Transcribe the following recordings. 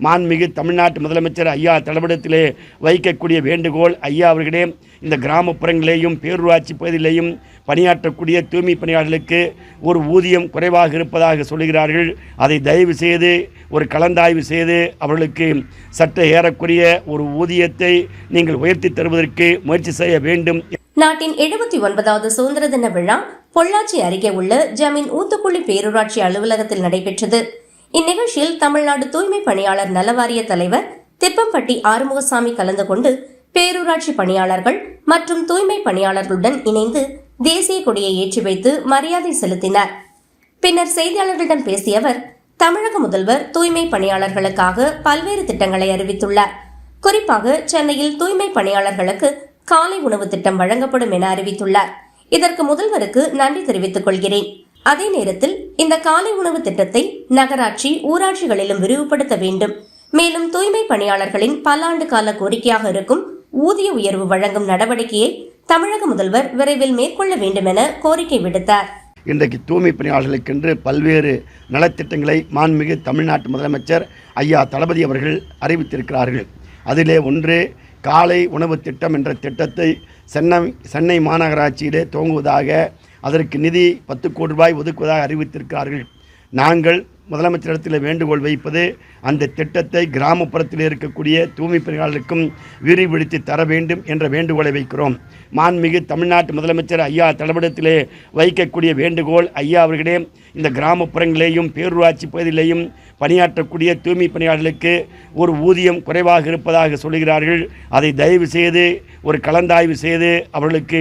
மாண்புமிகு தமிழ்நாட்டு முதலமைச்சர் ஐயா தளபடத்திலே வைக்கக்கூடிய வேண்டுகோள், ஐயா அவர்களே, இந்த கிராமப்புறங்களிலேயும் பேரூராட்சி பகுதியிலேயும் பணியாற்றக்கூடிய தூய்மை பணியாளர்களுக்கு ஒரு ஊதியம் குறைவாக இருப்பதாக சொல்கிறார்கள். அதை தயவு செய்து ஒரு கலந்தாய்வு செய்து அவர்களுக்கு சற்று ஏறக்குரிய ஒரு ஊதியத்தை நீங்கள் உயர்த்தி தருவதற்கு முயற்சி செய்ய வேண்டும். நாட்டின் 79வது சுதந்திர தின விழா பொள்ளாச்சி அருகே உள்ள ஜமீன் ஊத்துக்குளி பேரூராட்சி அலுவலகத்தில் நடைபெற்றது. இந்நிகழ்ச்சியில் தமிழ்நாடு தூய்மை பணியாளர் நலவாரிய தலைவர் திப்பம்பட்டி ஆறுமுகசாமி கலந்து கொண்டு பேரூராட்சி பணியாளர்கள் மற்றும் தூய்மை பணியாளர்களுடன் இணைந்து தேசிய கொடியை ஏற்றி வைத்து மரியாதை செலுத்தினார். பின்னர் செய்தியாளர்களிடம் பேசிய அவர், தமிழக முதல்வர் தூய்மை பணியாளர்களுக்காக பல்வேறு திட்டங்களை அறிவித்துள்ளார். குறிப்பாக சென்னையில் தூய்மை பணியாளர்களுக்கு காலை உணவு திட்டம் வழங்கப்படும் என அறிவித்துள்ளார். இதற்கு முதல்வருக்கு நன்றி தெரிவித்துக் கொள்கிறேன். அதே நேரத்தில் இந்த காலை உணவு திட்டத்தை நகராட்சி, ஊராட்சிகளிலும் விரிவுபடுத்த வேண்டும். மேலும் தூய்மை பணியாளர்களின் பல ஆண்டு கால கோரிக்கையாக இருக்கும் ஊதிய உயர்வு வழங்கும் நடவடிக்கையை தமிழக முதல்வர் விரைவில் மேற்கொள்ள வேண்டும் என கோரிக்கை விடுத்தார். இன்றைக்கு தூய்மை பணியாளர்களுக்கென்று பல்வேறு நலத்திட்டங்களை மாண்புமிகு தமிழ்நாட்டு முதலமைச்சர் ஐயா தளபதி அவர்கள் அறிவித்திருக்கிறார்கள். அதிலே ஒன்று காலை உணவு திட்டம் என்ற திட்டத்தை சென்னை மாநகராட்சியிலே துவங்குவதாக, அதற்கு நிதி 10 கோடி ரூபாய் ஒதுக்குவதாக அறிவித்திருக்கிறார்கள். நாங்கள் முதலமைச்சரிடத்தில் வேண்டுகோள் வைப்பது, அந்த திட்டத்தை கிராமப்புறத்தில் இருக்கக்கூடிய தூய்மை பணியாளர்களுக்கும் விரிவுபடுத்தி தர வேண்டும் என்ற வேண்டுகோளை வைக்கிறோம். மாண்புமிகு தமிழ்நாட்டு முதலமைச்சர் ஐயா தளபடத்திலே வைக்கக்கூடிய வேண்டுகோள், ஐயா அவர்களே, இந்த கிராமப்புறங்களிலேயும் பேரூராட்சி பகுதியிலேயும் பணியாற்றக்கூடிய தூய்மை பணியாளர்களுக்கு ஒரு ஊதியம் குறைவாக இருப்பதாக சொல்கிறார்கள். அதை தயவு செய்து ஒரு கலந்தாய்வு செய்து அவர்களுக்கு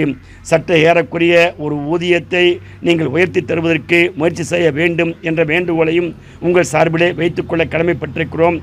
சற்று ஏறக்குரிய ஒரு ஊதியத்தை நீங்கள் உயர்த்தி தருவதற்கு முயற்சி செய்ய வேண்டும் என்ற வேண்டுகோளையும் உங்கள் சார்பிலே வைத்துக்கொள்ள கடமைப்பட்டிருக்கிறோம்.